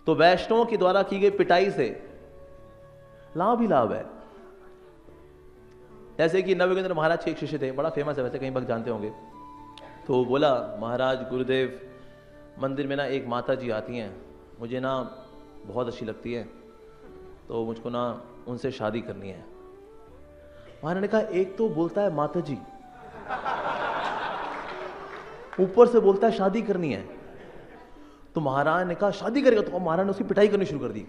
तो वैष्णवों के द्वारा की गई पिटाई से लाभ ही लाभ है। जैसे कि नवयोगेंद्र महाराज के एक शिष्य थे, बड़ा फेमस है वैसे, कई बार जानते होंगे। तो बोला, महाराज गुरुदेव, मंदिर में ना एक माता जी आती हैं, मुझे ना बहुत अच्छी लगती है, तो मुझको ना उनसे शादी करनी है। महाराज ने कहा, एक तो बोलता है माता जी, ऊपर से बोलता है शादी करनी है। तो महाराज ने कहा, शादी करेगा? तो महाराज ने उसकी पिटाई करनी शुरू कर दी,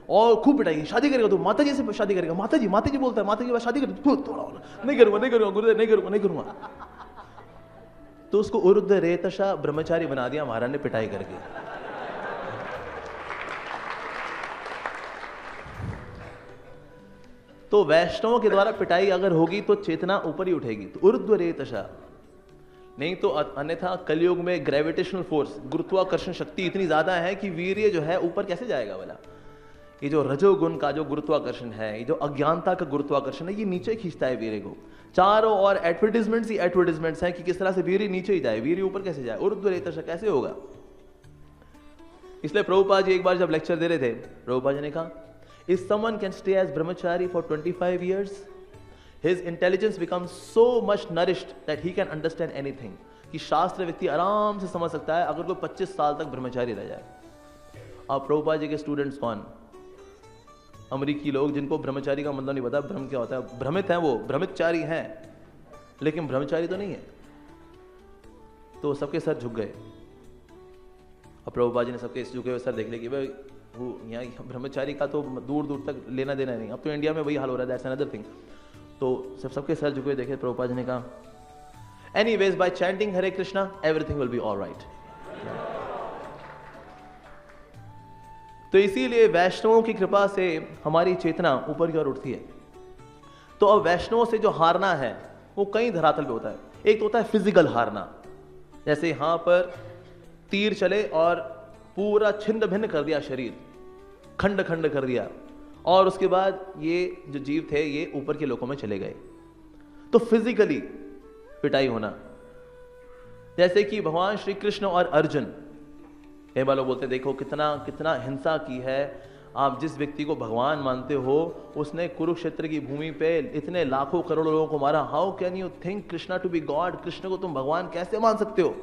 और खूब पिटाई। शादी करेगा तो माता जी से शादी करेगा? माता जी बोलता है, माता जी शादी कर, नहीं करूंगा गुरुदेव, नहीं करूंगा। तो उसको उरुद्ध रेतशा ब्रह्मचारी बना दिया महाराज ने पिटाई करके। तो वैष्णवों के द्वारा पिटाई अगर होगी तो चेतना ऊपर ही उठेगी, तो उरुद्ध रेतशा। नहीं तो अन्यथा कलयुग में ग्रेविटेशनल फोर्स, गुरुत्वाकर्षण शक्ति इतनी ज्यादा है कि वीर्य जो है ऊपर कैसे जाएगा वाला। ये जो रजोगुण का जो गुरुत्वाकर्षण है, ये जो अज्ञानता का गुरुत्वाकर्षण है, ये नीचे खींचता है वीर्य को। चारों और एडवर्टीजमेंट्स ही एडवर्टीजमेंट्स हैं कि किस तरह से वीर्य नीचे ही जाए, वीर्य ऊपर कैसे जाए। उर्ध्व रेतशा कैसे होगा? इसलिए प्रभुपाद जी एक बार जब लेक्चर दे रहे थे, प्रभुपाद जी ने कहा, if someone can stay as brahmachari for 25 years, his intelligence becomes so much nourished that he can understand anything। कि शास्त्र व्यक्ति आराम से समझ सकता है अगर कोई 25 साल तक ब्रह्मचारी रह जाए। अब प्रभुपाद जी के स्टूडेंट्स कौन? अमेरिकी लोग, जिनको ब्रह्मचारी का मतलब नहीं पता, ब्रह्म क्या होता है। भ्रमित हैं वो, भ्रमितचारी हैं, लेकिन ब्रह्मचारी तो नहीं है। तो सबके सर झुक गए। अब प्रभुपाद जी ने सबके झुके हुए सर देख लिया कि भाई वो यहाँ ब्रह्मचारी का तो दूर दूर तक लेना देना नहीं। अब तो इंडिया में वही हाल हो रहा है, दैट्स अनदर थिंग। तो सबके सर झुके देखे, प्रभुपाद जी ने कहा, anyways bye chanting Hare Krishna everything will be alright. तो इसीलिए वैष्णवों की कृपा से हमारी चेतना ऊपर की ओर उठती है। तो अब वैष्णवों से जो हारना है वो कई धरातल पे होता है। एक तो होता है फिजिकल हारना, जैसे यहां पर तीर चले और पूरा छिन्न भिन्न कर दिया शरीर, खंड खंड कर दिया, और उसके बाद ये जो जीव थे ये ऊपर के लोकों में चले गए। तो फिजिकली पिटाई होना, जैसे कि भगवान श्री कृष्ण और अर्जुन, कई बार लोग बोलते हैं देखो कितना कितना हिंसा की है। आप जिस व्यक्ति को भगवान मानते हो उसने कुरुक्षेत्र की भूमि पे इतने लाखों करोड़ों लोगों को मारा। How can you think Krishna to be God? Krishna को तुम भगवान कैसे मान सकते हो?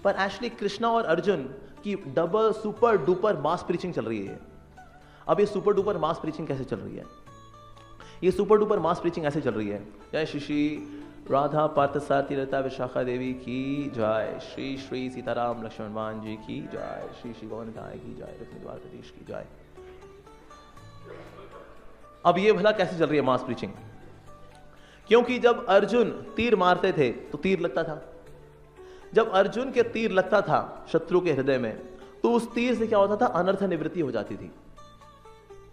पर एक्चुअली कृष्णा और अर्जुन की डबल सुपर डुपर मास प्रीचिंग चल रही है। अब ये सुपर डुपर मास प्रीचिंग कैसे चल रही है? ये सुपर डुपर मास प्रीचिंग ऐसे चल रही है, जय श्री राधा पार्थसारथी लता विशाखा देवी की जय, श्री श्री सीताराम लक्ष्मण मान जी की जय, श्री श्री गोविंद गाय की जय, लक्ष्मी द्वारकाधीश की जय। अब ये भला कैसे चल रही है मास प्रीचिंग? क्योंकि जब अर्जुन तीर मारते थे तो तीर लगता था। जब अर्जुन के तीर लगता था शत्रु के हृदय में, तो उस तीर से क्या होता था? अनर्थ निवृत्ति हो जाती थी।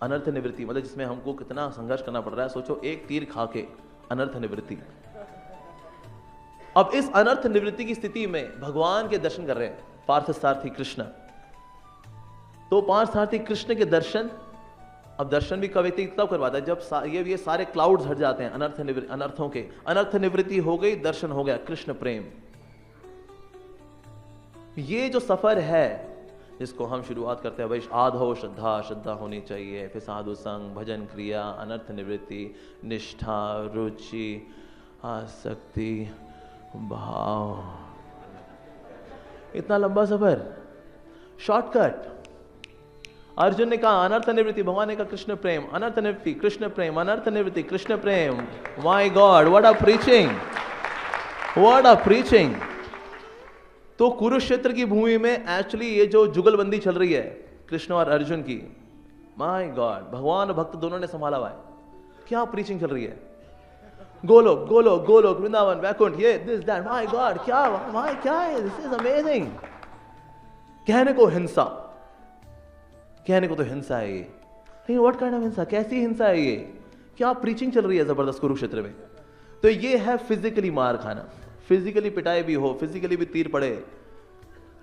अनर्थ निवृत्ति मतलब जिसमें हमको कितना संघर्ष करना पड़ रहा है, सोचो, एक तीर खा के अनर्थ निवृत्ति। अब इस अनर्थ निवृत्ति की स्थिति में भगवान के दर्शन कर रहे हैं पार्थसारथी कृष्ण। तो पार्थसारथी कृष्ण के दर्शन, अब दर्शन भी का व्यक्ति तब करवाता है जब ये सारे क्लाउड्स हट जाते हैं अनर्थों के। अनर्थ निवृत्ति हो गई, दर्शन हो गया, कृष्ण प्रेम। ये जो सफर है जिसको हम शुरुआत करते हैं, भाई आधो श्रद्धा, श्रद्धा होनी चाहिए, फिर साधु संग, भजन क्रिया, अनर्थ निवृत्ति, निष्ठा, रुचि, आसक्ति, भाव, इतना लंबा सफर, शॉर्टकट। अर्जुन ने कहा अनर्थ निवृत्ति, भगवान ने कहा कृष्ण प्रेम, अनर्थ निवृत्ति कृष्ण प्रेम, अनर्थ निवृत्ति कृष्ण प्रेम। My God, what a preaching, what a preaching. तो कुरुक्षेत्र की भूमि में एक्चुअली ये जो जुगलबंदी चल रही है कृष्ण और अर्जुन की, माय गॉड, भगवान और भक्त दोनों ने संभाला हुआ है। क्या प्रीचिंग चल रही है? गोलोक गोलोक गोलोक, वृंदावन, वैकुंठ, ये दिस दैट, माय गॉड, क्या माय क्या है, दिस इज अमेजिंग। कहने को हिंसा, कहने को तो हिंसा है ये, लेकिन व्हाट काइंड ऑफ हिंसा, कैसी हिंसा है ये? क्या प्रीचिंग चल रही है जबरदस्त कुरुक्षेत्र में। तो ये है फिजिकली मार खाना, फिजिकली पिटाई भी हो, फिजिकली भी तीर पड़े।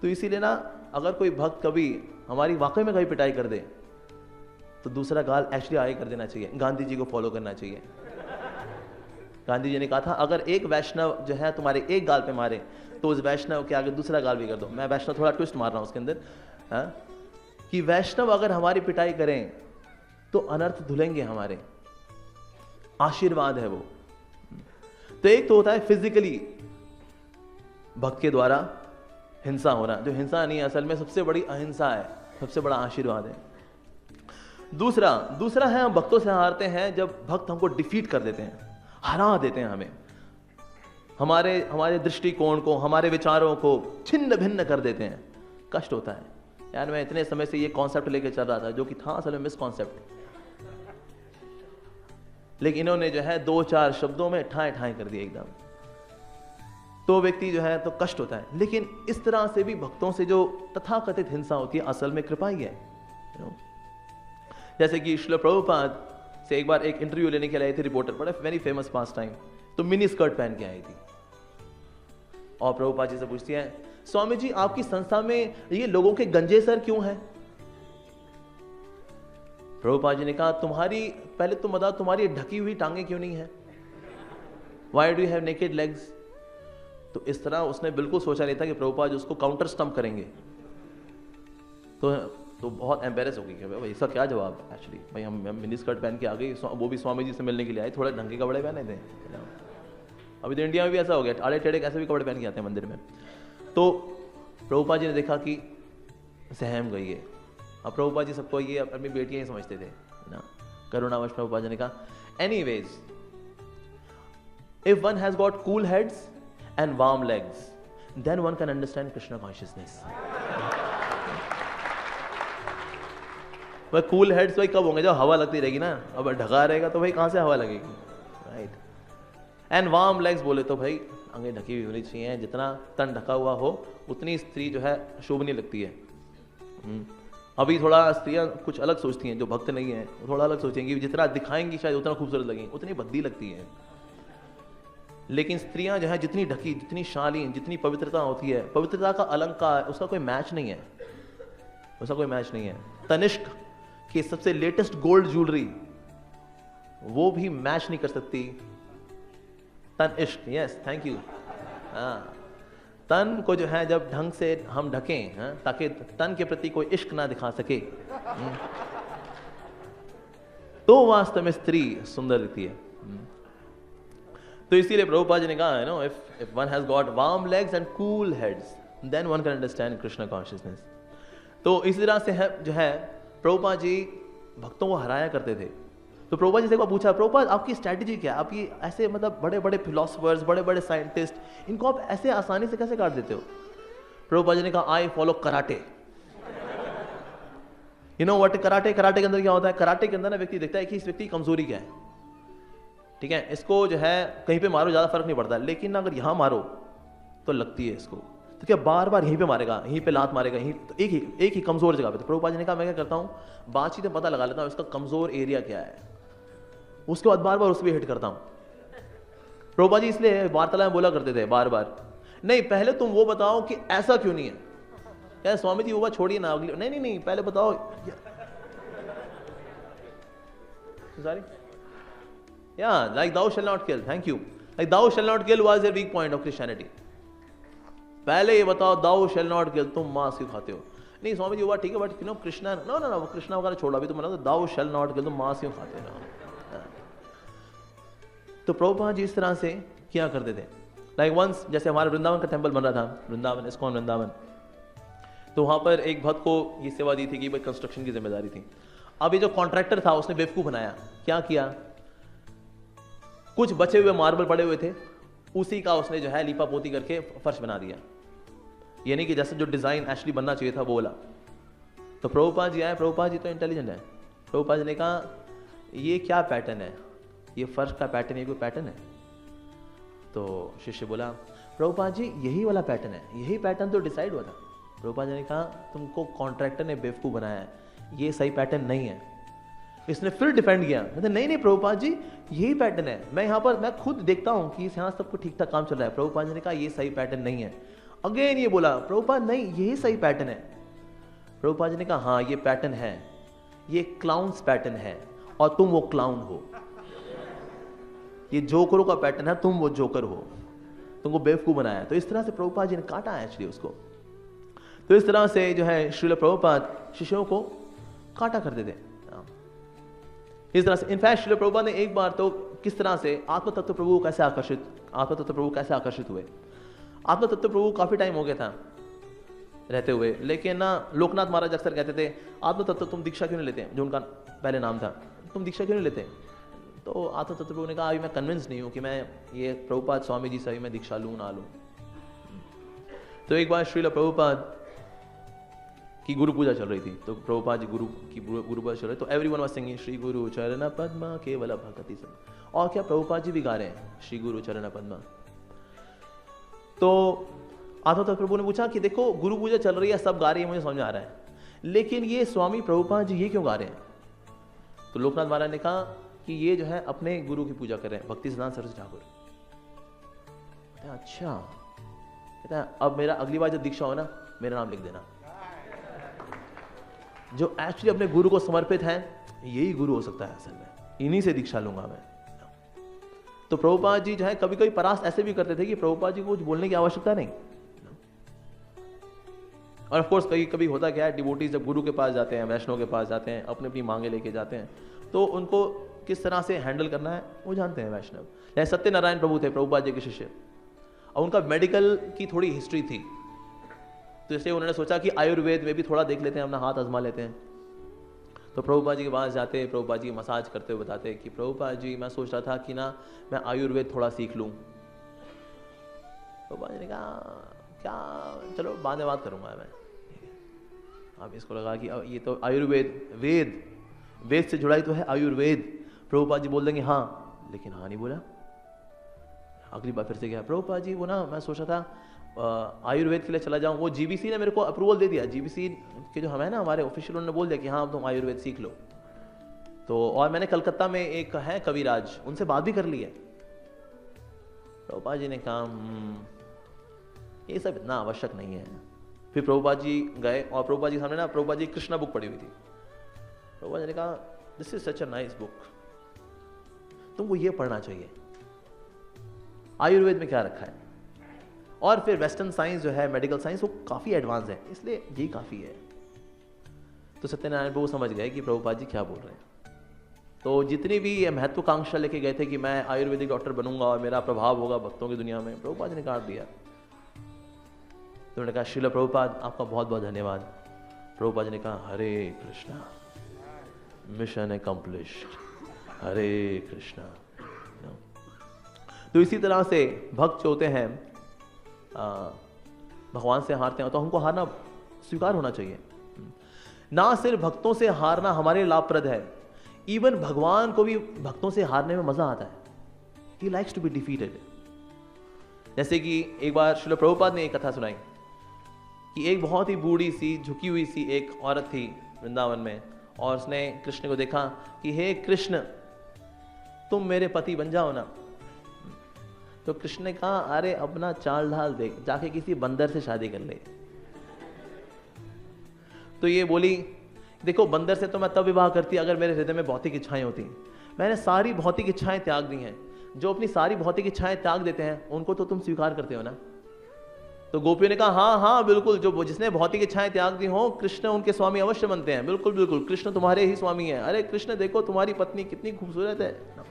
तो इसीलिए ना, अगर कोई भक्त कभी हमारी वाकई में कभी पिटाई कर दे तो दूसरा गाल एक्चुअली आगे कर देना चाहिए। गांधी जी को फॉलो करना चाहिए। गांधी जी ने कहा था अगर एक वैष्णव जो है तुम्हारे एक गाल पे मारे तो उस वैष्णव के आगे दूसरा गाल भी कर दो। मैं वैष्णव थोड़ा ट्विस्ट मार रहा हूं उसके अंदर, कि वैष्णव अगर हमारी पिटाई करें तो अनर्थ धुलेंगे हमारे, आशीर्वाद है वो। तो एक तो होता है फिजिकली भक्त के द्वारा हिंसा होना, जो हिंसा नहीं है, असल में सबसे बड़ी अहिंसा है, सबसे बड़ा आशीर्वाद है। दूसरा है हम भक्तों से हारते हैं जब भक्त हमको डिफीट कर देते हैं, हरा देते हैं हमें, हमारे दृष्टिकोण को, हमारे विचारों को छिन्न भिन्न कर देते हैं। कष्ट होता है यार, मैं इतने समय से ये कॉन्सेप्ट लेके चल रहा था जो कि था असल में मिस कॉन्सेप्ट, लेकिन इन्होंने जो है 2-4 शब्दों में ठाए ठाए कर दिए एकदम, तो व्यक्ति जो है तो कष्ट होता है। लेकिन इस तरह से भी भक्तों से जो तथाकथित हिंसा होती है असल में कृपा ही है। जैसे कि श्रील प्रभुपाद से एक बार एक इंटरव्यू लेने के लिए आई थी रिपोर्टर, बड़ा वेरी फेमस पास टाइम, तो मिनी स्कर्ट पहन के आई थी और प्रभुपाद जी से पूछती है, स्वामी जी आपकी संस्था में ये लोगों के गंजे सर क्यों हैं? प्रभुपाद जी ने कहा, पहले तुम बताओ तुम्हारी ढकी हुई टांगे क्यों नहीं है? Why do you have naked legs? तो इस तरह उसने बिल्कुल सोचा नहीं था कि प्रभुपाद उसको काउंटर स्टंप करेंगे, तो बहुत एम्बेरस हो गई कि भाई इसका क्या जवाब। एक्चुअली भाई हम मिनी स्कर्ट पहन के आ गई, वो भी स्वामी जी से मिलने के लिए आए, थोड़े ढंग के कपड़े पहने थे। अभी तो इंडिया में भी ऐसा हो गया, आड़े टेढ़े कैसे भी कपड़े पहन के आते हैं मंदिर में। तो प्रभुपाद जी ने देखा कि सहम गई है। अब प्रभुपाद जी सबको ये अपनी बेटियां ही समझते थे ना, करुणावश प्रभुपाद जी ने कहा, anyways if one has got cool heads and warm legs then one can understand Krishna consciousness. भाई कूल हेड्स भाई कब होंगे? जब हवा लगती रहेगी ना, अब ढका रहेगा तो भाई कहां से हवा लगेगी, राइट। एंड वार्म लेग्स बोले तो भाई अंगे ढकी हुई होनी चाहिए, जितना तन ढका हुआ हो उतनी स्त्री जो है शोभनीय लगती है। अभी थोड़ा स्त्रियां कुछ अलग सोचती हैं, जो भक्त नहीं है थोड़ा अलग सोचेंगी, जितना दिखाएंगी शायद उतना खूबसूरत लगेंगी, उतनी भद्दी लगती है। लेकिन स्त्रियां जो है जितनी ढकी, जितनी शालीन, जितनी पवित्रता होती है, पवित्रता का अलंकार, उसका कोई मैच नहीं है, उसका कोई मैच नहीं है। तनिष्क की सबसे लेटेस्ट गोल्ड ज्वेलरी वो भी मैच नहीं कर सकती तन इश्क। Yes, thank you. हाँ, तन को जो है जब ढंग से हम ढकें, ताकि तन के प्रति कोई इश्क ना दिखा सके, तो वास्तव में स्त्री सुंदर दिखती है। तो इसीलिए प्रभुपाद जी ने कहा है no, if one has got warm legs and cool heads then one can understand Krishna consciousness. तो इस तरह से है जो है प्रभुपाद जी भक्तों को हराया करते थे। तो प्रभुपाद जी से एक बार पूछा, प्रभुपाद आपकी स्ट्रैटेजी क्या है? आप ये ऐसे मतलब बड़े बड़े फिलोसफर्स, बड़े बड़े साइंटिस्ट, इनको आप ऐसे आसानी से कैसे काट देते हो? प्रभुपाद जी ने कहा, I follow karate. You know what karate? Karate के अंदर क्या होता है? कराटे के अंदर ना व्यक्ति देखता है कि इस व्यक्ति की कमजोरी क्या है, ठीक है, इसको जो है कहीं पे मारो ज्यादा फर्क नहीं पड़ता, लेकिन अगर यहां मारो तो लगती है इसको, तो क्या बार बार यहीं पे मारेगा, यहीं पे लात मारेगा, यहीं तो एक ही कमजोर जगह पे। तो प्रभुपाद जी ने कहा, मैं क्या करता हूं, बातचीत में पता लगा लेता हूं इसका कमजोर एरिया क्या है, उसके बाद बार बार उस पर हिट करता हूं। प्रभुपाद जी इसलिए वार्तालाप बोला करते थे बार बार, नहीं पहले तुम वो बताओ कि ऐसा क्यों नहीं है। क्या स्वामी जी वो बात छोड़िए ना, अगली नहीं पहले बताओ। Sorry, yeah, like thou shall not kill, thank you, like thou shall not kill was a weak point of Christianity। पहले ये बताओ thou shall not kill, तुम मांस क्यों खाते हो? नहीं स्वामी जी वो बात ठीक है, बट कृष्णा नो वो कृष्णा वगैरह छोड़ा, अभी तो मैंने thou shall not kill, तुम मांस क्यों खाते हो? तो प्रभुपाद जी इस तरह से क्या करते थे। लाइक वंस, जैसे हमारे वृंदावन का टेम्पल बन रहा था, वृंदावन इस्कॉन वृंदावन, तो वहां पर एक भक्त को ये सेवा दी थी कि भाई कंस्ट्रक्शन की जिम्मेदारी थी। अब ये जो कॉन्ट्रैक्टर था उसने बेवकूफ बनाया, क्या किया, कुछ बचे हुए मार्बल पड़े हुए थे, उसी का उसने जो है लीपा पोती करके फर्श बना दिया, यानी कि जैसे जो डिजाइन एक्चुअली बनना चाहिए था वो वाला। तो प्रभुपाद जी आए, प्रभुपाद जी तो इंटेलिजेंट है, प्रभुपाद जी ने कहा ये क्या पैटर्न है, ये फर्श का पैटर्न, ये कोई पैटर्न है? तो शिष्य बोला, प्रभुपाद जी यही वाला पैटर्न है, यही पैटर्न तो डिसाइड हुआ था। प्रभुपाद जी ने कहा तुमको कॉन्ट्रैक्टर ने बेवकूफ बनाया है, ये सही पैटर्न नहीं है। इसने फिर डिफेंड किया, नहीं प्रभुपाद जी यही पैटर्न है, मैं यहाँ पर मैं खुद देखता हूँ कि यहाँ सब कुछ ठीक ठाक काम चल रहा है। प्रभुपाद जी ने कहा ये सही पैटर्न नहीं है। अगेन ये बोला, प्रभुपाद नहीं यही सही पैटर्न है। प्रभुपाद जी ने कहा हाँ ये पैटर्न है, ये क्लाउन्स पैटर्न है और तुम वो क्लाउन हो, ये जोकरों का पैटर्न है, तुम वो जोकर हो, तुमको बेवकूफ बनाया। तो इस तरह से प्रभुपाद जी ने काटा है एक्चुअली उसको। तो इस तरह से जो है श्रील प्रभुपाद शिष्यों को काटा करते थे। इस तरह से इनफैक्ट श्रील प्रभुपाद ने एक बार तो किस तरह से आत्म तत्व प्रभु कैसे आकर्षित हुए। आत्म तत्व प्रभु काफी टाइम हो गया था रहते हुए, लेकिन ना लोकनाथ महाराज अक्सर कहते थे आत्म तत्व तुम दीक्षा क्यों नहीं लेते, जो उनका पहले नाम था, तुम दीक्षा क्यों नहीं लेते। तो आत्म तत्व प्रभु ने कहा अभी मैं कन्विंस नहीं हूं कि मैं ये प्रभुपाद स्वामी जी से अभी मैं दीक्षा लूं ना लूं। तो एक बार श्रील प्रभुपाद की गुरु पूजा चल रही थी, तो प्रभुपाद जी गुरु पूजा चल रही, तो एवरीवन वाज सिंगिंग श्री गुरु चरण पद्मा केवल भक्ति सन। और क्या प्रभुपाद जी भी गा रहे हैं श्री गुरु चरण पद्मा। तो आत्म तत्व प्रभु ने पूछा कि देखो गुरु पूजा चल रही है, सब गा रही है, मुझे समझ आ रहा है, लेकिन ये स्वामी प्रभुपाद जी ये क्यों गा रहे हैं। तो लोकनाथ महाराज ने कहा कि ये जो है अपने गुरु की पूजा कर रहे हैं, भक्ति सिद्धांत सरस्वती ठाकुर। अच्छा, कहता है अब मेरा अगली बार जब दीक्षा हो ना मेरा नाम लिख देना। जो एक्चुअली अपने गुरु को समर्पित है यही गुरु हो सकता है असल में, इन्हीं से दीक्षा लूंगा मैं। तो प्रभुपाद जी जो है कभी कभी परास्त ऐसे भी करते थे कि प्रभुपाद जी को कुछ बोलने की आवश्यकता नहीं। और ऑफ कोर्स कभी कभी होता क्या है, डिवोटीज जब गुरु के पास जाते हैं, वैष्णव के पास जाते हैं, अपनी अपनी मांगे लेके जाते हैं, तो उनको किस तरह से हैंडल करना है वो जानते हैं वैष्णव। जैसे सत्यनारायण प्रभु थे प्रभुपाद जी के शिष्य, और उनका मेडिकल की थोड़ी हिस्ट्री थी, तो इसलिए उन्होंने सोचा कि आयुर्वेद में भी थोड़ा देख लेते हैं, अपना हाथ आजमा लेते हैं। तो प्रभुपाद जी के पास जाते, प्रभुपाद जी मसाज करते हुए बताते कि प्रभुपाद जी मैं सोच रहा था कि ना मैं आयुर्वेद थोड़ा सीख लूं। प्रभुपाद जी ने कहा क्या, चलो बाद में बात करूंगा मैं। अब इसको लगा कि ये तो आयुर्वेद वेद से जुड़ा ही तो है आयुर्वेद। प्रभुपाद जी बोल देंगे हाँ, लेकिन हाँ नहीं बोला। अगली बार फिर से गया, प्रभुपाद जी वो ना मैं सोचा था आयुर्वेद के लिए चला जाऊं, वो जीबीसी ने मेरे को अप्रूवल दे दिया, जीबीसी के जो हम है ना हमारे ऑफिशियल, उन्होंने बोल दिया कि हाँ तुम आयुर्वेद सीख लो। तो और मैंने कलकत्ता में एक है कविराज, उनसे बात भी कर ली है। प्रभुपाद जी ने कहा ये सब इतना आवश्यक नहीं है। फिर प्रभुपाद जी गए और प्रभुपाद जी सामने ना प्रभुपाद जी कृष्णा बुक पढ़ी हुई थी। प्रभुपाद जी ने कहा this is such a nice book, तुमको ये पढ़ना चाहिए, आयुर्वेद में क्या रखा है। और फिर वेस्टर्न साइंस जो है मेडिकल साइंस वो काफी एडवांस है, इसलिए यही काफी है। तो सत्यनारायण प्रभु समझ गए कि प्रभुपाद जी क्या बोल रहे हैं। तो जितनी भी ये महत्वाकांक्षा लेके गए थे कि मैं आयुर्वेदिक डॉक्टर बनूंगा और मेरा प्रभाव होगा भक्तों की दुनिया में, प्रभुपाद जी ने काट दिया। तो उन्होंने कहा श्रील प्रभुपाद आपका बहुत बहुत धन्यवाद। प्रभुपाद जी ने कहा हरे कृष्णा, मिशन अकम्प्लिश्ड, हरे कृष्णा। तो इसी तरह से भक्त जो होते हैं भगवान से हारते हैं, तो हमको हारना स्वीकार होना चाहिए। ना सिर्फ भक्तों से हारना हमारे लाभप्रद है, इवन भगवान को भी भक्तों से हारने में मजा आता है। He likes to be defeated। जैसे कि एक बार श्रील प्रभुपाद ने एक कथा सुनाई कि एक बहुत ही बूढ़ी सी झुकी हुई सी एक औरत थी वृंदावन में, और उसने कृष्ण को देखा कि हे कृष्ण तुम मेरे पति बन जाओ ना। तो कृष्ण ने कहा अरे अपना चाल ढाल देख, जाके किसी बंदर से शादी कर ले। तो ये बोली देखो बंदर से तो मैं तब विवाह करती अगर मेरे हृदय में भौतिक इच्छाएं होती। मैंने सारी भौतिक इच्छाएं त्याग दी हैं। जो अपनी सारी भौतिक इच्छाएं त्याग देते हैं उनको तो तुम स्वीकार करते हो ना। तो गोपियों ने कहा हाँ हाँ बिल्कुल, जो जिसने भौतिक इच्छाएं त्याग दी हो कृष्ण उनके स्वामी अवश्य बनते हैं। बिल्कुल बिल्कुल, कृष्ण तुम्हारे ही स्वामी है। अरे कृष्ण देखो तुम्हारी पत्नी कितनी खूबसूरत है।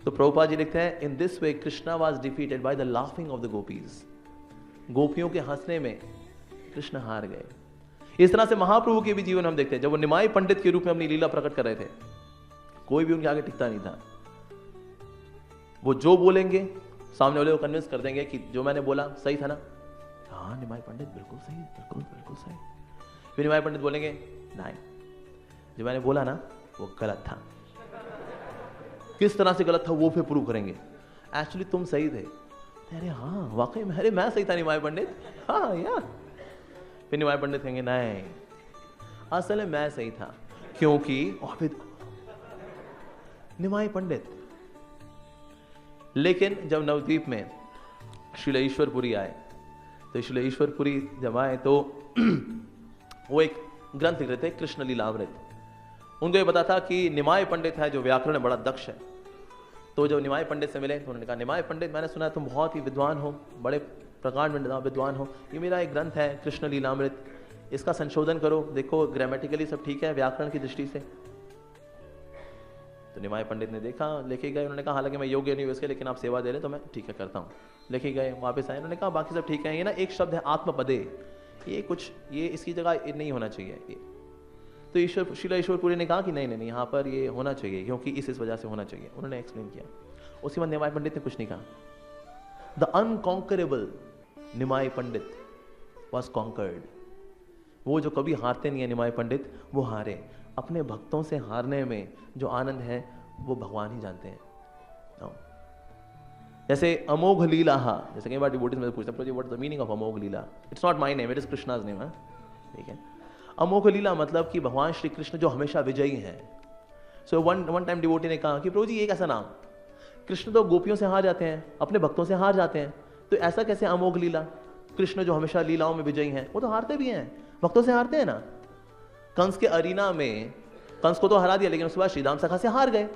तो प्रभुपाद जी लिखते हैं in this way Krishna was defeated by the laughing of the gopis. गोपियों के हंसने में कृष्ण हार गए। इस तरह से महाप्रभु के भी जीवन हम देखते हैं। जब वो निमाई पंडित के रूप में अपनी लीला प्रकट कर रहे थे, कोई भी उनके आगे टिकता नहीं था। वो जो बोलेंगे सामने वाले को कन्विंस कर देंगे कि जो मैंने बोला सही था ना। हाँ निमाई पंडित बिल्कुल सही, बिल्कुल बिल्कुल सही। फिर निमाई पंडित बोलेंगे नहीं, जो मैंने बोला ना वो गलत था। किस तरह से गलत था वो फिर प्रूव करेंगे। एक्चुअली तुम सही थे। अरे हाँ वाकई में, अरे मैं सही था निमाई पंडित, हाँ यार। फिर निमाई पंडित कहेंगे नहीं असल में मैं सही था, क्योंकि और फिर निमाई पंडित। लेकिन जब नवद्वीप में श्रील ईश्वरपुरी आए, तो श्रील ईश्वरपुरी जब आए तो वो एक ग्रंथ लिख रहे थे कृष्ण लीलामृत। उनको ये पता था कि निमाय पंडित है जो व्याकरण में बड़ा दक्ष है। तो जब निमाय पंडित से मिले तो उन्होंने कहा निमाय पंडित मैंने सुना तुम बहुत ही विद्वान हो, बड़े प्रकांड में विद्वान हो, ये मेरा एक ग्रंथ है कृष्ण लीलामृत, इसका संशोधन करो, देखो ग्रामेटिकली सब ठीक है व्याकरण की दृष्टि से। तो निमाय पंडित ने देखा, लेके गए, उन्होंने कहा हालांकि मैं योग्य नहीं हूँ इसके, लेकिन आप सेवा दे रहे तो मैं ठीक है करता हूँ। लेके गए, वापस आए, उन्होंने कहा बाकी सब ठीक है, ये ना एक शब्द है आत्मपदे, ये कुछ ये इसकी जगह नहीं होना चाहिए ये। तो ईश्वर शीला ईश्वरपुरी ने कहा कि नहीं नहीं नहीं, यहाँ पर ये होना चाहिए क्योंकि इस वजह से होना चाहिए। उन्होंने एक्सप्लेन किया। उसके बाद निमाय पंडित ने कुछ नहीं कहा। The unconquerable Nimai Pandit was conquered. वो जो कभी हारते नहीं है निमाय पंडित, वो हारे। अपने भक्तों से हारने में जो आनंद है वो भगवान ही जानते हैं। जैसे अमोघ लीला, जैसे कई बार डिवोटीज में पूछते हैं what is the meaning of Amogh Leela. It's not my name, it is Krishna's name. ठीक है, अमोघ लीला मतलब कि भगवान श्री कृष्ण जो हमेशा विजयी हैं। सो वन टाइम डिवोटी ने कहा कि प्रभु जी ये कैसा नाम, कृष्ण तो गोपियों से हार जाते हैं, अपने भक्तों से हार जाते हैं, तो ऐसा कैसे अमोघ लीला। कृष्ण जो हमेशा लीलाओं में विजयी हैं, वो तो हारते भी हैं, भक्तों से हारते हैं ना। कंस के अरीना में कंस को तो हरा दिया, लेकिन उसके बाद श्रीराम सखा से हार गए।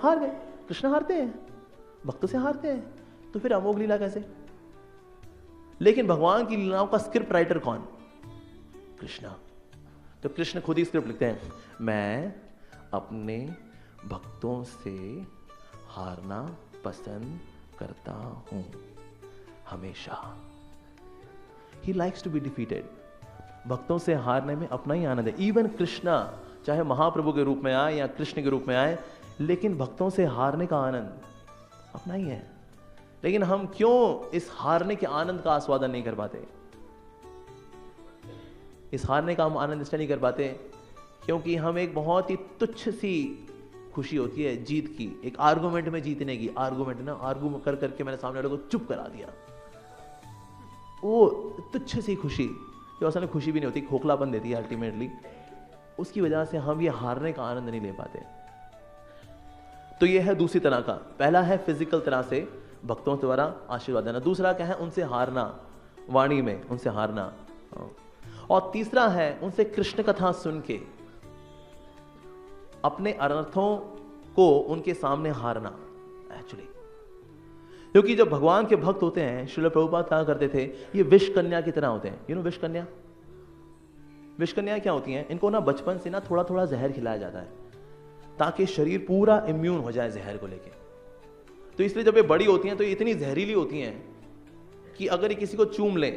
कृष्ण हारते हैं, भक्तों से हारते हैं, तो फिर अमोघ लीला कैसे। लेकिन भगवान की लीलाओं का स्क्रिप्ट राइटर कौन, कृष्ण। तो कृष्ण खुद ही स्क्रिप्ट लिखते हैं, मैं अपने भक्तों से हारना पसंद करता हूं हमेशा। He likes to be defeated. भक्तों से हारने में अपना ही आनंद है। इवन कृष्णा चाहे महाप्रभु के रूप में आए या कृष्ण के रूप में आए, लेकिन भक्तों से हारने का आनंद अपना ही है। लेकिन हम क्यों इस हारने के आनंद का आस्वादन नहीं कर पाते। इस हारने का हम आनंद इसलिए नहीं कर पाते क्योंकि हम एक बहुत ही तुच्छ सी खुशी होती है जीत की, एक आर्गुमेंट में जीतने की। आर्गुमेंट ना, आर्गू कर करके मैंने सामने वाले को चुप करा दिया, वो तुच्छ सी खुशी जो असल में खुशी भी नहीं होती, खोखलापन देती है अल्टीमेटली। उसकी वजह से हम ये हारने का आनंद नहीं ले पाते। तो ये है दूसरी तरह का। पहला है फिजिकल तरह से भक्तों द्वारा आशीर्वाद देना, दूसरा क्या है उनसे हारना, वाणी में उनसे हारना, और तीसरा है उनसे कृष्ण कथा सुन के अपने अनर्थों को उनके सामने हारना। एक्चुअली क्योंकि जब भगवान के भक्त होते हैं, श्रील प्रभुपाद कहा करते थे, ये विष कन्या की तरह होते हैं। यू नो विष कन्या, विष कन्या क्या होती हैं, इनको ना बचपन से ना थोड़ा थोड़ा जहर खिलाया जाता है ताकि शरीर पूरा इम्यून हो जाए जहर को लेके। तो इसलिए जब ये बड़ी होती हैं तो ये इतनी जहरीली होती हैं कि अगर ये किसी को चूम ले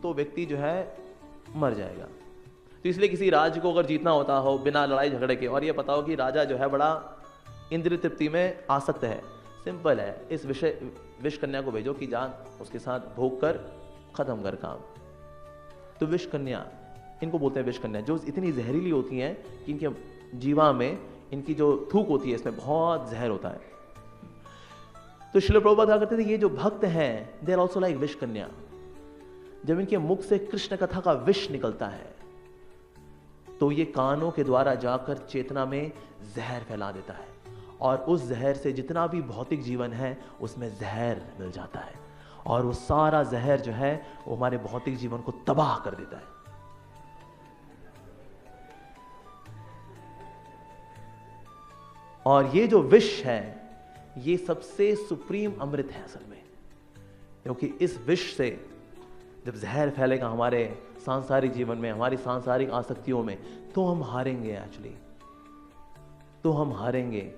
तो व्यक्ति जो है मर जाएगा। तो इसलिए किसी राज्य को अगर जीतना होता हो बिना लड़ाई झगड़े के, और ये पता हो कि राजा जो है बड़ा इंद्रिय तृप्ति में आसक्त है, सिंपल है, इस विष कन्या को भेजो कि जान उसके साथ भोग कर खत्म कर काम। तो विष कन्या इनको बोलते हैं, विष कन्या, जो इतनी जहरीली होती हैं कि इनके जीवा में इनकी जो थूक होती है इसमें बहुत जहर होता है। तो श्रील प्रभुपाद कहा करते थे ये जो भक्त हैं दे आर ऑल्सो लाइक विष कन्या। जब इनके मुख से कृष्ण कथा का विष निकलता है तो ये कानों के द्वारा जाकर चेतना में जहर फैला देता है, और उस जहर से जितना भी भौतिक जीवन है उसमें जहर मिल जाता है, और वो सारा जहर जो है वो हमारे भौतिक जीवन को तबाह कर देता है। और ये जो विष है ये सबसे सुप्रीम अमृत है असल में, क्योंकि इस विष से जब जहर फैलेगा हमारे सांसारिक जीवन में, हमारी सांसारिक आसक्तियों में, तो हम हारेंगे। एक्चुअली तो हम हारेंगे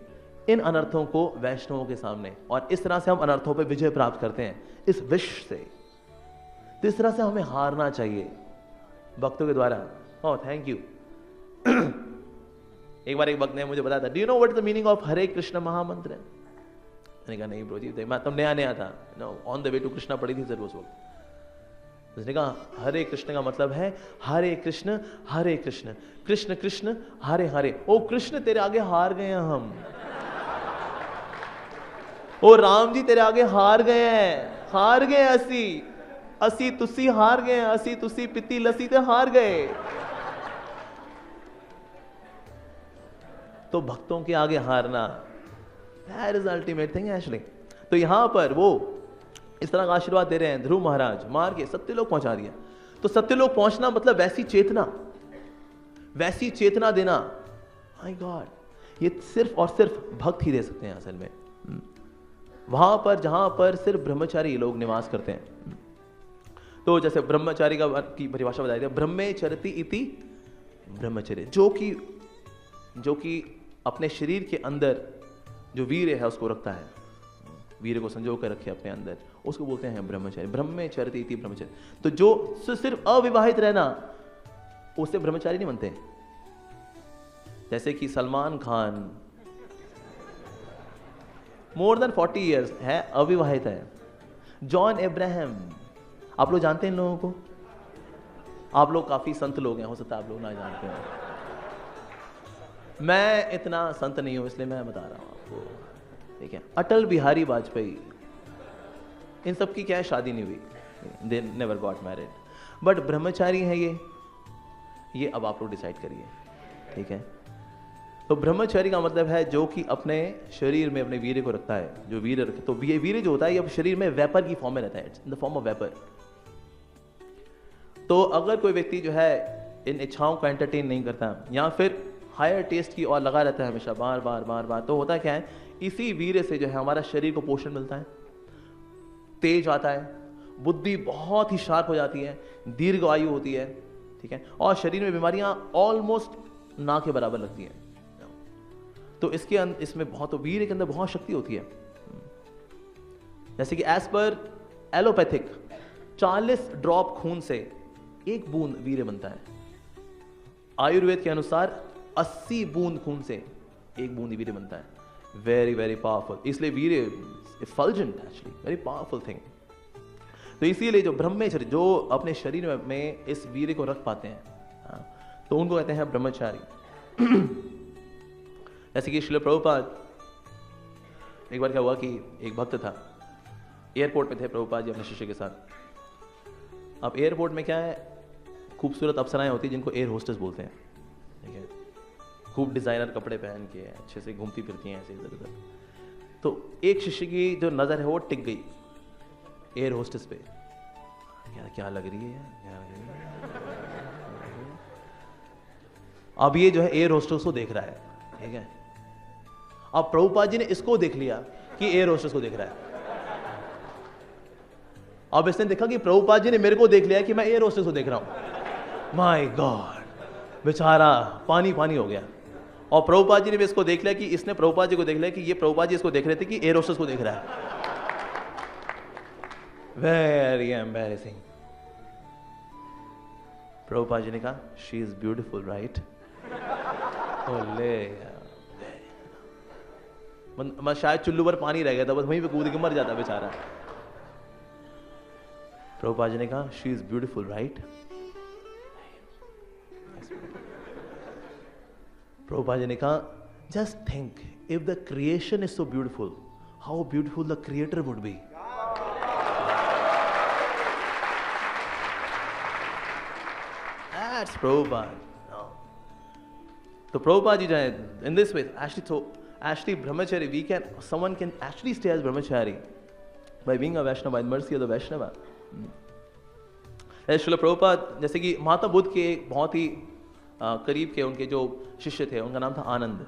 इन अनर्थों को वैष्णवों के सामने, और इस तरह से हम अनर्थों पर विजय प्राप्त करते हैं इस विष से। तो इस तरह से हमें हारना चाहिए भक्तों के द्वारा। Oh thank you. एक बार एक भक्त ने मुझे बताया था, do you know what is the meaning of Hare Krishna महामंत्र। मैंने कहा नहीं ब्रो जी, मैं तब नया था, on the way to Krishna पढ़ी थी सर उस वक्त। उसने कहा हरे कृष्ण का मतलब है हरे कृष्ण कृष्ण कृष्ण हरे हरे। ओ कृष्ण तेरे आगे हार गए हैं हम, ओ राम जी तेरे आगे हार गए हैं असी तुसी हार गए हैं, असी तुसी पिती लसी ते हार गए। तो भक्तों के आगे हारना, that is ultimate thing actually. तो यहां पर वो इस तरह का आशीर्वाद दे रहे हैं, ध्रुव महाराज मार के सत्यलोक पहुंचा दिया। तो सत्यलोक पहुंचना मतलब वैसी चेतना देना, माय गॉड, ये सिर्फ और सिर्फ भक्त ही दे सकते हैं असल में। वहां पर जहां पर सिर्फ ब्रह्मचारी लोग निवास करते हैं। तो जैसे ब्रह्मचारी की परिभाषा बताई थी, ब्रह्मे चरति इति ब्रह्मचर्य, जो कि अपने शरीर के अंदर जो वीर है उसको रखता है, वीर को संजो कर रखे अपने अंदर, उसको बोलते हैं ब्रह्मचर्य। ब्रह्मचर्य इति ब्रह्मचर्य। तो जो सिर्फ अविवाहित रहना, उससे ब्रह्मचारी नहीं बनते। जैसे कि Salman Khan more than 40 years है, अविवाहित है। जॉन अब्राहम, आप लोग जानते हैं इन लोगों को? आप लोग काफी संत लोग हैं, हो सकता है आप लोग ना जानते हो। मैं इतना संत नहीं हूं, इसलिए मैं बता रहा हूं आपको, ठीक है। अटल बिहारी वाजपेयी, इन सब की क्या है, शादी नहीं हुई, they never got married, but ब्रह्मचारी है ये अब आप लोग डिसाइड करिए, ठीक है। तो ब्रह्मचारी का मतलब है जो कि अपने शरीर में अपने वीर्य को रखता है, जो वीर्य रखे। तो वीर्य जो होता है ये शरीर में वेपर की फॉर्म में रहता है, it's in the form of vapour. तो अगर कोई व्यक्ति जो है इन इच्छाओं को एंटरटेन नहीं करता या फिर हायर टेस्ट की और लगा रहता है हमेशा बार बार, तो होता क्या है, इसी वीर्य से जो है हमारा शरीर को पोषण मिलता है, तेज आता है, बुद्धि बहुत ही शार्प हो जाती है, दीर्घ आयु होती है, ठीक है, और शरीर में बीमारियां ऑलमोस्ट ना के बराबर लगती हैं। तो इसमें बहुत, वीर्य के अंदर बहुत शक्ति होती है। जैसे कि एज पर एलोपैथिक 40 ड्रॉप खून से 1 बूंद वीर्य बनता है। आयुर्वेद के अनुसार 80 बूंद खून से 1 बूंद वीर्य बनता है। Very very powerful. इसलिए वीर्य एफल्जेंट, एक्चुअली वेरी पावरफुल थिंग। तो इसीलिए जो ब्रह्मचर्य, जो अपने शरीर में इस वीर्य को रख पाते हैं, तो उनको कहते हैं ब्रह्मचारी। जैसे कि श्रील प्रभुपाद, एक बार क्या हुआ कि एक भक्त था, एयरपोर्ट में थे प्रभुपाद जी अपने शिष्य के साथ। अब एयरपोर्ट में क्या है, खूबसूरत अप्सराएं होती हैं जिनको एयर होस्टेस बोलते हैं, ठीक है, खूब डिजाइनर कपड़े पहन के अच्छे से घूमती फिरती हैं ऐसे इधर उधर। तो एक शिष्य की जो नजर है वो टिक गई एयर होस्टेस पे, क्या लग रही है, अब ये जो है एयर होस्टेस को देख रहा है, ठीक है। अब प्रभुपाद जी ने इसको देख लिया कि एयर होस्टेस को देख रहा है। अब इसने देखा कि प्रभुपाद जी ने मेरे को देख लिया कि मैं एयर होस्टेस को देख रहा हूं। माय गॉड, बेचारा पानी पानी हो गया। और प्रभुपाद जी ने भी इसको देख लिया कि इसने प्रभुपाद जी को देख लिया कि ये प्रभुपाद जी इसको देख रहे थे कि एयर होस्टेस को देख रहा है। Very embarrassing. प्रभुपाद जी ने कहा, शी इज ब्यूटिफुल राइट। मैं शायद चुल्लू पर पानी रह गया था, बस वहीं पे कूद के मर जाता बेचारा। प्रभुपाद जी ने कहा, she is beautiful right. Prabhupada ji ने कहा, just think if the creation is so beautiful, how beautiful the creator would be. That's Prabhupada. No. So Prabhupada ji, in this way, actually brahmachari, someone can actually stay as brahmachari by being a Vaishnava, by the mercy of the Vaishnava. Srila Prabhupada, जैसे कि महात्मा बुद्ध के बहुत ही करीब के उनके जो शिष्य थे, उनका नाम था आनंद।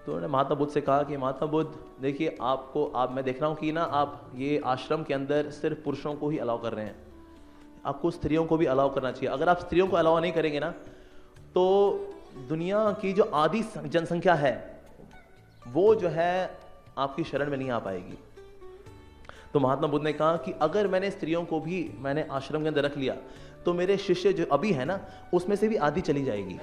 तो उन्होंने महात्मा बुद्ध से कहा कि महात्मा बुद्ध देखिए, मैं देख रहा हूँ कि ना आप ये आश्रम के अंदर सिर्फ पुरुषों को ही अलाउ कर रहे हैं, आपको स्त्रियों को भी अलाउ करना चाहिए। अगर आप स्त्रियों को अलाउ नहीं करेंगे ना, तो दुनिया की जो आधी जनसंख्या है वो जो है आपकी शरण में नहीं आ पाएगी। तो महात्मा बुद्ध ने कहा कि अगर मैंने स्त्रियों को भी मैंने आश्रम के अंदर रख लिया, तो मेरे शिष्य जो अभी है ना, उसमें से भी आधी चली जाएगी।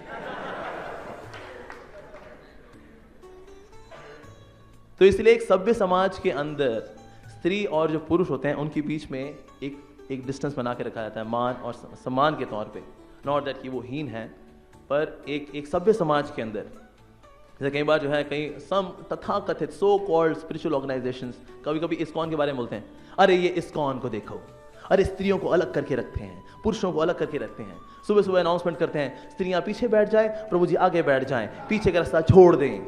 तो इसलिए एक सभ्य समाज के अंदर स्त्री और जो पुरुष होते हैं उनके बीच में एक डिस्टेंस बना के रखा जाता है, मान और सम्मान के तौर पे। नॉट दैट कि वो हीन है, पर एक सभ्य समाज के अंदर, जैसे कई बार जो है कई सम तथाकथित सो कॉल्ड स्पिरिचुअल ऑर्गेनाइजेशंस कभी कभी इस्कॉन के बारे में बोलते हैं, अरे ये इस्कॉन को देखो, अरे स्त्रियों को अलग करके रखते हैं, पुरुषों को अलग करके रखते हैं। सुबह सुबह अनाउंसमेंट करते हैं, स्त्रियां पीछे बैठ जाए, प्रभु जी आगे बैठ जाएं, पीछे का रास्ता छोड़ दें।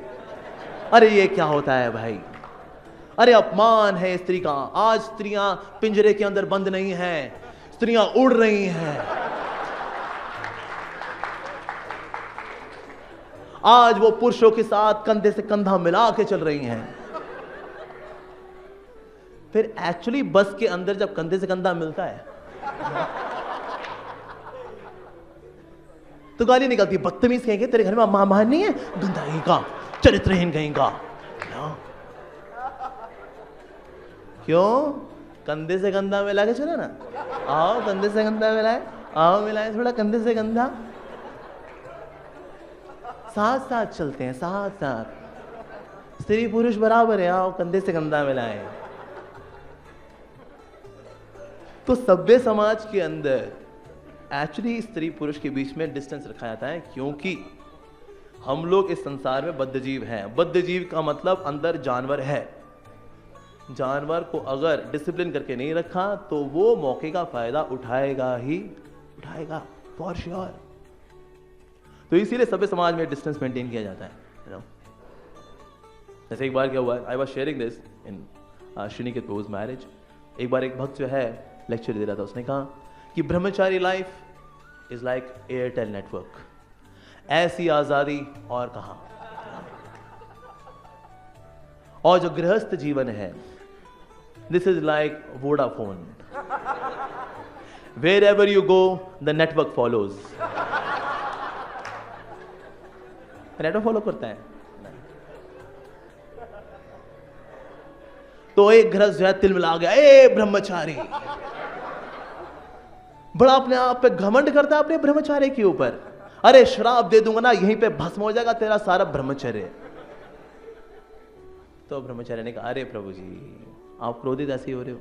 अरे ये क्या होता है भाई, अरे अपमान है स्त्री का। आज स्त्रियां पिंजरे के अंदर बंद नहीं हैं, स्त्रियां उड़ रही हैं। आज वो पुरुषों के साथ कंधे से कंधा मिला के चल रही हैं। फिर एक्चुअली बस के अंदर जब कंधे से कंधा मिलता है तो गाली निकलती, बदतमीज कहेंगे, तेरे घर में अम्मा अम्मा नहीं है, गंदा कहेगा, चरित्रहीन कहेगा। क्यों? कंधे से कंधा मिला के चलो ना, आओ कंधे से कंधा मिलाए, आओ मिलाए थोड़ा कंधे से कंधा, साथ साथ चलते हैं, साथ साथ, स्त्री पुरुष बराबर है, आओ कंधे से कंधा मिलाए। तो सभ्य समाज के अंदर एक्चुअली स्त्री पुरुष के बीच में डिस्टेंस रखा जाता है, क्योंकि हम लोग इस संसार में बद्धजीव हैं। बद्धजीव का मतलब अंदर जानवर है। जानवर को अगर डिसिप्लिन करके नहीं रखा तो वो मौके का फायदा उठाएगा ही उठाएगा, फॉर श्योर। तो इसीलिए सभ्य समाज में डिस्टेंस मेंटेन किया जाता है। जैसे एक बार क्या हुआ, I was sharing this in Srini के प्रपोज मैरिज। एक बार एक भक्त जो है लेक्चर दे रहा था, उसने कहा कि brahmachari life is like Airtel network, ऐसी आजादी और कहां। और जो गृहस्थ जीवन है, this is like Vodafone, wherever you go the network follows. Network follow करता है। तो एक गृहस्थ जो है तिल मिला गया, ए ब्रह्मचारी, बड़ा अपने आप पे घमंड करता है अपने ब्रह्मचारी के ऊपर। अरे श्राप दे दूंगा ना, यहीं पे भस्म हो जाएगा तेरा सारा ब्रह्मचर्य। तो ब्रह्मचारी ने कहा, अरे प्रभु जी आप क्रोधित ऐसे हो रहे हो,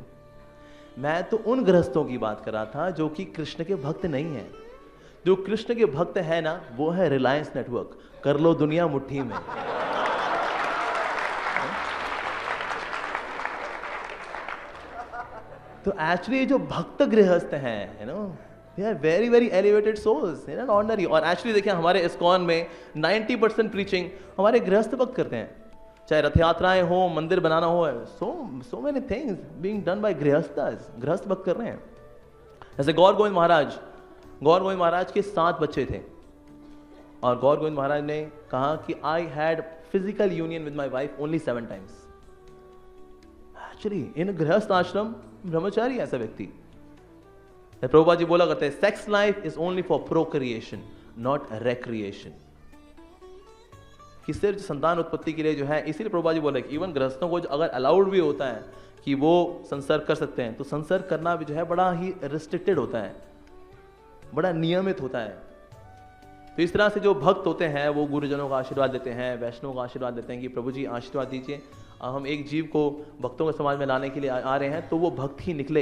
मैं तो उन गृहस्थों की बात कर रहा था जो कि कृष्ण के भक्त नहीं है। जो कृष्ण के भक्त है ना, वो है रिलायंस नेटवर्क, कर लो दुनिया मुट्ठी में। तो एक्चुअली जो भक्त गृहस्थ हैं, they are very very elevated souls, not ordinary। और एक्चुअली देखिए हमारे इस्कॉन में 90% प्रीचिंग हमारे गृहस्थ भक्त करते हैं। चाहे रथ यात्राएं हो, मंदिर बनाना हो, so many things being done by गृहस्थास, गृहस्थ भक्त कर रहे हैं। जैसे गौर गोविंद महाराज के 7 बच्चे थे, और गौर गोविंद महाराज ने कहा कि I had physical union with my wife only 7 times। Actually in गृहस्थ आश्रम ब्रह्मचारी ऐसा व्यक्ति। प्रभुपाद जी बोला करते हैं, sex life is only for procreation not recreation, कि सिर्फ संतान उत्पत्ति के लिए जो है। इसीलिए प्रभुपाद जी बोले कि इवन गृहस्थों को अगर अलाउड भी होता है कि वो संसर्ग कर सकते हैं, तो संसर्ग करना भी जो है बड़ा ही रिस्ट्रिक्टेड होता है, बड़ा नियमित होता है। तो इस तरह से जो भक्त होते हैं वो गुरुजनों का आशीर्वाद देते हैं, वैष्णव का आशीर्वाद देते हैं कि प्रभु जी आशीर्वाद दीजिए, हम एक जीव को भक्तों के समाज में लाने के लिए आ रहे हैं, तो वो भक्त ही निकले।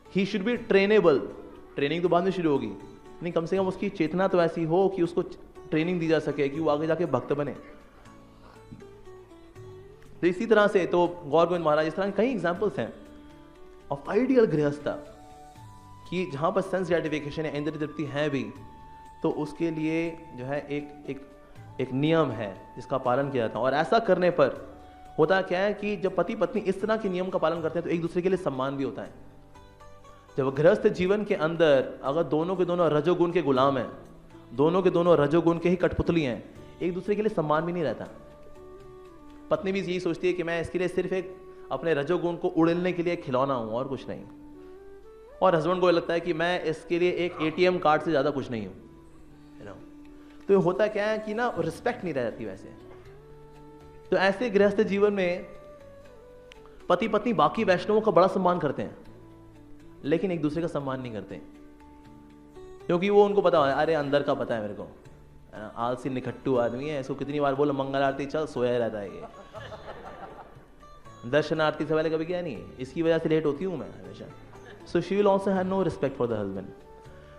He should be trainable. Training तो बाद में शुरू होगी, नहीं कम से कम उसकी चेतना तो ऐसी हो कि उसको ट्रेनिंग दी जा सके कि वो आगे जाके भक्त बने। तो इसी तरह से तो गौर गोविंद महाराज, इस तरह के कई एग्जाम्पल्स हैं ऑफ आइडियल गृहस्थ, कि जहां पर सेंस ग्रेटिफिकेशन या इंद्रिय तृप्ति है भी, तो उसके लिए जो है एक नियम है जिसका पालन किया जाता है। और ऐसा करने पर होता क्या है कि जब पति पत्नी इस तरह के नियम का पालन करते हैं तो एक दूसरे के लिए सम्मान भी होता है। जब गृहस्थ जीवन के अंदर अगर दोनों के दोनों रजोगुण के गुलाम हैं, दोनों के दोनों रजोगुण के ही कठपुतली हैं, एक दूसरे के लिए सम्मान भी नहीं रहता। पत्नी भी यही सोचती है कि मैं इसके लिए सिर्फ एक अपने रजोगुण को उड़ेलने के लिए खिलौना हूं और कुछ नहीं, और हस्बैंड को लगता है कि मैं इसके लिए एक ATM कार्ड से ज्यादा कुछ नहीं हूं। तो होता क्या है कि ना रिस्पेक्ट नहीं रह जाती वैसे। तो ऐसे गृहस्थ जीवन में पति पत्नी बाकी वैष्णवों का बड़ा सम्मान करते हैं, लेकिन एक दूसरे का सम्मान नहीं करते, क्योंकि वो उनको पता है, अरे अंदर का पता है मेरे को, आलसी निखट्टू आदमी है, इसको कितनी बार बोलो मंगल आरती चल, सोया रहता है ये, दर्शन आरती से पहले कभी किया नहीं, इसकी वजह से लेट होती हूं मैं हमेशा। So she will also have no respect for the husband.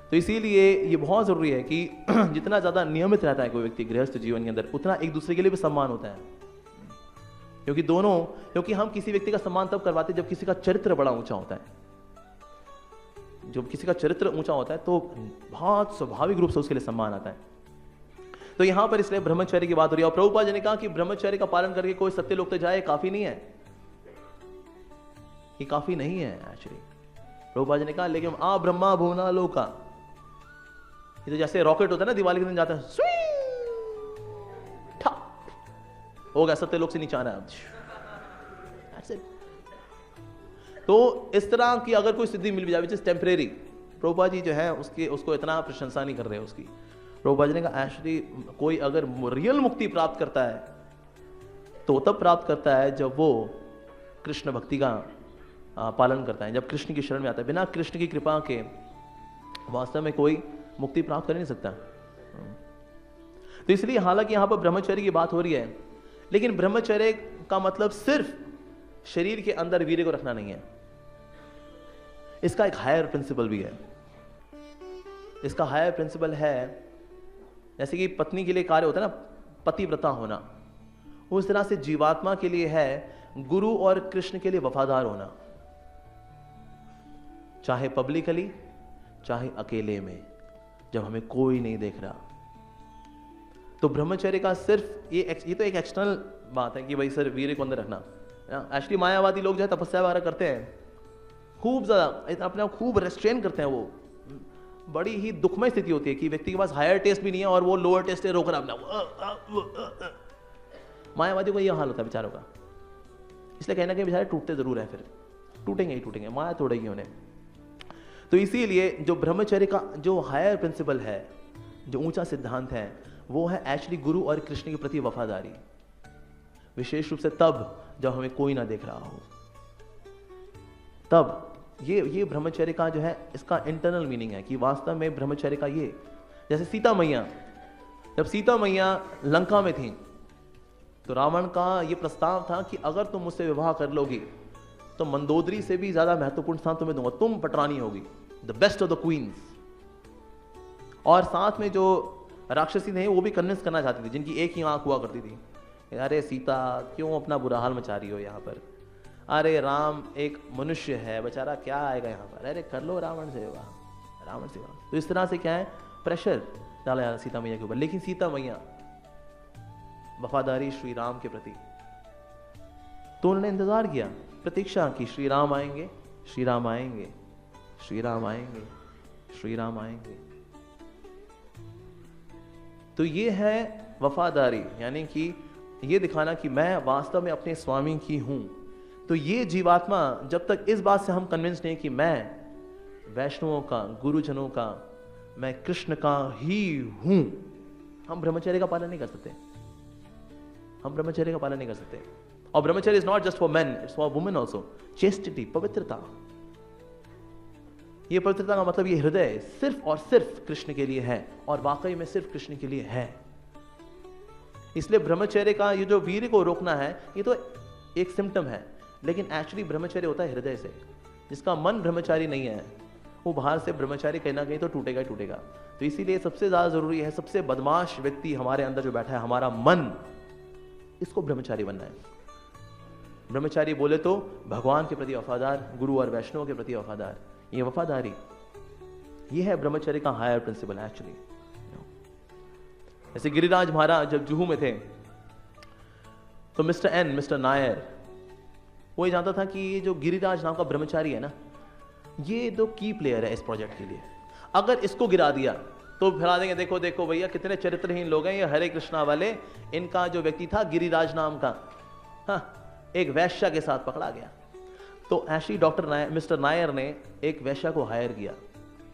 तो इसीलिए ये बहुत जरूरी है कि जितना ज्यादा नियमित रहता है कोई व्यक्ति गृहस्थ जीवन के अंदर, उतना एक दूसरे के लिए भी सम्मान होता है। क्योंकि हम किसी व्यक्ति का सम्मान तब करवाते हैं जब किसी का चरित्र बड़ा ऊंचा होता है। जब किसी का चरित्र ऊंचा होता है तो बहुत स्वाभाविक रूप से उसके लिए सम्मान आता है। तो यहां पर इसलिए ब्रह्मचर्य की बात हो रही है। और प्रभुपाद जी ने कहा कि ब्रह्मचर्य का पालन करके कोई सत्य लोक तक जाए, काफी नहीं है, ये काफी नहीं है एक्चुअली। प्रभुपाद जी ने कहा लेकिन आ ब्रह्मा भुवना लोका, ये तो जैसे रॉकेट होता है ना, दिवाली के दिन जाता है, हो गया सत्य लोक से नीचे आना है। तो इस तरह की अगर कोई सिद्धि मिल भी जाए, which is temporary, Prabhupada ji जो है उसको इतना प्रशंसा नहीं कर रहे उसकी। प्रभुपाद जी ने कहा एक्चुअली कोई अगर रियल मुक्ति प्राप्त करता है तो तब प्राप्त करता है जब वो कृष्ण भक्ति का पालन करता है, जब कृष्ण की शरण में आता है। बिना कृष्ण की कृपा के वास्तव में कोई मुक्ति प्राप्त कर नहीं सकता। तो इसलिए हालांकि यहां पर ब्रह्मचर्य की बात हो रही है, लेकिन ब्रह्मचर्य का मतलब सिर्फ शरीर के अंदर वीर्य को रखना नहीं है, इसका एक हायर प्रिंसिपल भी है। इसका हायर प्रिंसिपल है, जैसे कि पत्नी के लिए कार्य होता है ना पतिव्रता होना, उस तरह से जीवात्मा के लिए है गुरु और कृष्ण के लिए वफादार होना, चाहे पब्लिकली चाहे अकेले में, जब हमें कोई नहीं देख रहा। तो ब्रह्मचर्य का सिर्फ ये तो एक एक्सटर्नल बात है कि भाई सर वीर्य को अंदर रखना। एक्चुअली मायावादी लोग जो है तपस्या वगैरह करते हैं, खूब ज्यादा अपने आप खूब रेस्ट्रेन करते हैं, वो बड़ी ही दुखमय स्थिति होती है कि व्यक्ति के पास हायर टेस्ट भी नहीं है और वो लोअर टेस्ट रोक रहा अपना। मायावादी को यह हाल होता है बेचारों का, इसलिए कहना कि बेचारे टूटते जरूर है, फिर टूटेंगे ही टूटेंगे, माया तोड़ेगी उन्हें। तो इसीलिए जो ब्रह्मचर्य का जो हायर प्रिंसिपल है, जो ऊंचा सिद्धांत है, वो है एक्चुअली गुरु और कृष्ण के प्रति वफादारी, विशेष रूप से तब जब हमें कोई ना देख रहा हो। तब ये ब्रह्मचर्य का जो है इसका इंटरनल मीनिंग है कि वास्तव में ब्रह्मचर्य का ये, जैसे सीता मैया, जब सीता मैया लंका में थी तो रावण का ये प्रस्ताव था कि अगर तुम मुझसे विवाह कर लोगी तो मंदोदरी से भी ज्यादा महत्वपूर्ण स्थान तुम्हें दूंगा, तुम पटरानी होगी, the best of the queens. और साथ में जो राक्षसी थे वो भी कन्विंस करना चाहती थी, जिनकी एक ही आंख हुआ करती थी, अरे सीता क्यों अपना बुरा हाल मचा रही हो यहाँ पर, अरे राम एक मनुष्य है बेचारा, क्या आएगा यहाँ पर, अरे कर लो रावण से विवाह, रावण से विवाह। तो इस तरह से क्या है प्रेशर डाला जा रहा सीता मैया के ऊपर। लेकिन सीता मैया वफादारी श्री राम के प्रति, तो उन्होंने इंतजार किया, प्रतीक्षा की, श्री राम आएंगे, श्री राम आएंगे, श्री राम आएंगे, श्री राम आएंगे। तो ये है वफादारी, यानी कि ये दिखाना कि मैं वास्तव में अपने स्वामी की हूं। तो ये जीवात्मा जब तक इस बात से हम कन्विंस नहीं कि मैं वैष्णवों का, गुरुजनों का, मैं कृष्ण का ही हूं, हम ब्रह्मचर्य का पालन नहीं कर सकते। हम ब्रह्मचर्य का पालन नहीं कर सकते। और ब्रह्मचर्य is not just for main, it's for women also. Chastity, पवित्रता, ये पवित्रता का मतलब ये हृदय सिर्फ और सिर्फ कृष्ण के लिए है, और वाकई में सिर्फ कृष्ण के लिए है। इसलिए ब्रह्मचर्य का ये जो वीर्य को रोकना है, ये तो एक सिम्टम है, लेकिन एक्चुअली ब्रह्मचर्य होता है हृदय से। जिसका मन ब्रह्मचारी नहीं है वो बाहर से ब्रह्मचारी कहीं ना कहीं तो टूटेगा ही टूटेगा। तो इसीलिए सबसे ज्यादा जरूरी है, सबसे बदमाश व्यक्ति हमारे अंदर जो बैठा है, हमारा मन, इसको ब्रह्मचारी बनना है। ब्रह्मचारी बोले तो भगवान के प्रति वफादार, गुरु और वैष्णव के प्रति वफादार। ये वफादारी, ये है ब्रह्मचर्य का हायर प्रिंसिपल एक्चुअली। जैसे गिरिराज महाराज जब जुहू में थे तो मिस्टर नायर वो ये जानता था कि ये जो गिरिराज नाम का ब्रह्मचारी है ना, ये तो की प्लेयर है इस प्रोजेक्ट के लिए। अगर इसको गिरा दिया तो फिरा देंगे, देखो देखो भैया कितने चरित्रहीन लोग हैं ये हरे कृष्णा वाले। इनका जो व्यक्ति था गिरिराज नाम का, हाँ, एक वैश्या के साथ पकड़ा गया। तो ऐसी मिस्टर नायर ने एक वैश्या को हायर किया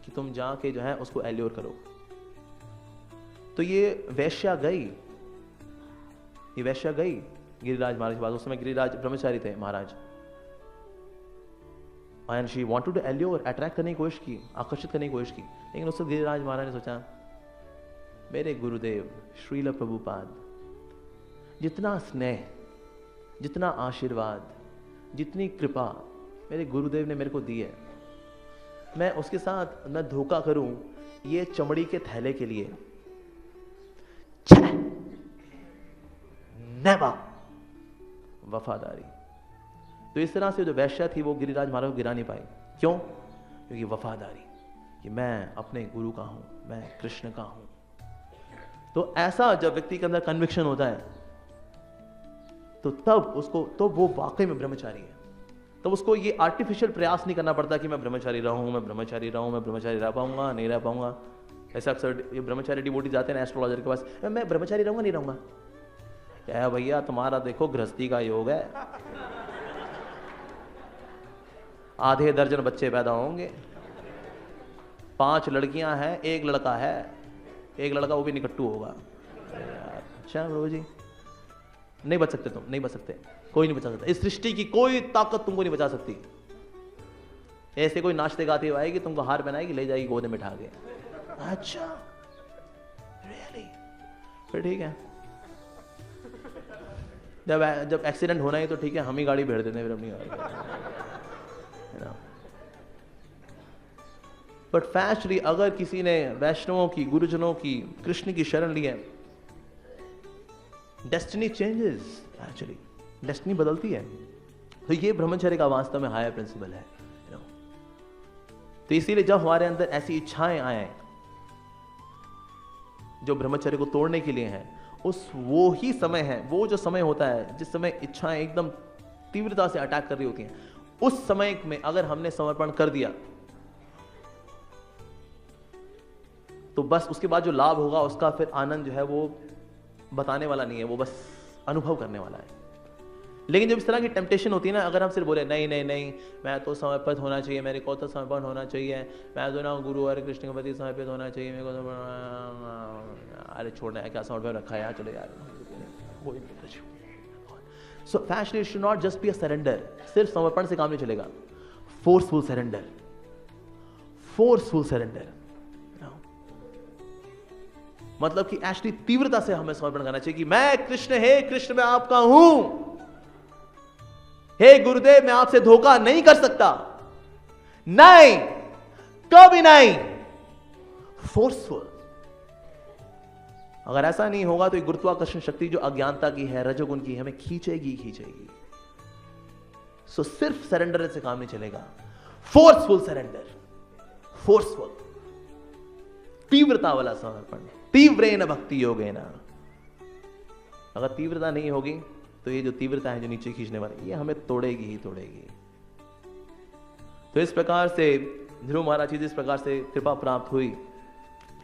कि तुम जाके जो है उसको एल्योर करो। तो ये वैश्या गई गिरिराज महाराज के पास। उस समय गिरिराज ब्रह्मचारी थे Maharaj, and she wanted to allure, attract करने की कोशिश की, आकर्षित करने की कोशिश की। लेकिन उससे गिरिराज महाराज ने सोचा, मेरे गुरुदेव श्रील प्रभुपाद, जितना स्नेह, जितना आशीर्वाद, जितनी कृपा मेरे गुरुदेव ने मेरे को दी है, मैं उसके साथ न धोखा करूं ये चमड़ी के थैले के लिए। नेवर। वफादारी। तो इस तरह से जो वैश्या थी वो गिरिराज महाराज को गिरा नहीं पाई। क्यों? क्योंकि वफादारी, कि मैं अपने गुरु का हूं, मैं कृष्ण का हूं। तो ऐसा जब व्यक्ति के अंदर कन्विक्शन होता है तो तब उसको, तो वो वाकई में ब्रह्मचारी है। तो उसको ये आर्टिफिशियल प्रयास नहीं करना पड़ता कि मैं ब्रह्मचारी रहूं, मैं ब्रह्मचारी रहूं, मैं ब्रह्मचारी रह पाऊंगा, नहीं रह पाऊंगा। ऐसा अक्सर ये ब्रह्मचारी डिवोटी जाते हैं एस्ट्रोलॉजर के पास, मैं ब्रह्मचारी रहूंगा, नहीं रहूंगा। क्या भैया, तुम्हारा देखो गृहस्थी का योग है, आधे दर्जन बच्चे पैदा होंगे, 5 लड़कियां हैं, 1 लड़का है, 1 लड़का वो भी निकट्टू होगा। अच्छा प्रभु जी, नहीं बच सकते तुम, नहीं बच सकते, कोई नहीं बचा सकता, इस सृष्टि की कोई ताकत तुमको नहीं बचा सकती। ऐसे कोई नाचते गाते हुए आएगी, तुमको हार पहनाएगी, ले जाएगी गोद में बिठा के। अच्छा रियली, फिर ठीक है, जब एक्सीडेंट होना ही तो ठीक है, हम ही गाड़ी भेड़ देते हैं फिर अपनी गाड़ी। बट फैक्चुअली अगर किसी ने वैष्णवों की, गुरुजनों की, कृष्ण की शरण ली है, डेस्टिनी चेंजेस, एक्चुअली डेस्टिनी बदलती है। तो ये ब्रह्मचर्य का वास्तव में हायर प्रिंसिपल है। तो इसीलिए जब हमारे अंदर ऐसी इच्छाएं आए जो ब्रह्मचर्य को तोड़ने के लिए हैं, वो ही समय है, वो जो समय होता है जिस समय इच्छाएं एकदम तीव्रता से अटैक कर रही होती हैं, उस समय में अगर हमने समर्पण कर दिया तो बस उसके बाद जो लाभ होगा उसका फिर आनंद जो है वो बताने वाला नहीं है, वो बस अनुभव करने वाला है। लेकिन जब इस तरह की टेम्पटेशन होती है ना, अगर हम सिर्फ बोले नहीं नहीं नहीं, मैं तो समर्पित होना चाहिए, मेरे को तो समर्पण होना चाहिए, मैं तो ना गुरु और कृष्ण के प्रति समर्पित होना चाहिए, मेरे को तो अरे छोड़ना है, क्या समर्पण रखा है यार, चलो यार। So factually it should not just be a surrender, सिर्फ समर्पण से काम नहीं चलेगा, फोर्सफुल सरेंडर, फोर्सफुल सरेंडर, मतलब कि एक्चुअली तीव्रता से हमें समर्पण करना चाहिए कि मैं कृष्ण, हे कृष्ण मैं आपका हूं, हे गुरुदेव मैं आपसे धोखा नहीं कर सकता, नहीं, कभी नहीं, फोर्सफुल। अगर ऐसा नहीं होगा तो गुरुत्वाकर्षण शक्ति जो अज्ञानता की है, रजोगुण की, हमें खींचेगी खींचेगी। सो सिर्फ सरेंडर से काम नहीं चलेगा, फोर्सफुल सरेंडर, फोर्सफुल, तीव्रता वाला समर्पण, तीव्रेन भक्ति योगेन। अगर तीव्रता नहीं होगी तो ये जो तीव्रता है जो नीचे खींचने वाली, ये हमें तोड़ेगी ही तोड़ेगी। तो इस प्रकार से ध्रुव महाराज जी जिस प्रकार से कृपा प्राप्त हुई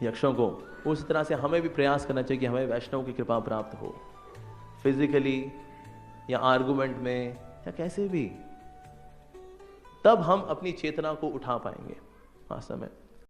यक्षों को, उस तरह से हमें भी प्रयास करना चाहिए कि हमें वैष्णव की कृपा प्राप्त हो, फिजिकली या आर्गुमेंट में या कैसे भी, तब हम अपनी चेतना को उठा पाएंगे वास्तव में।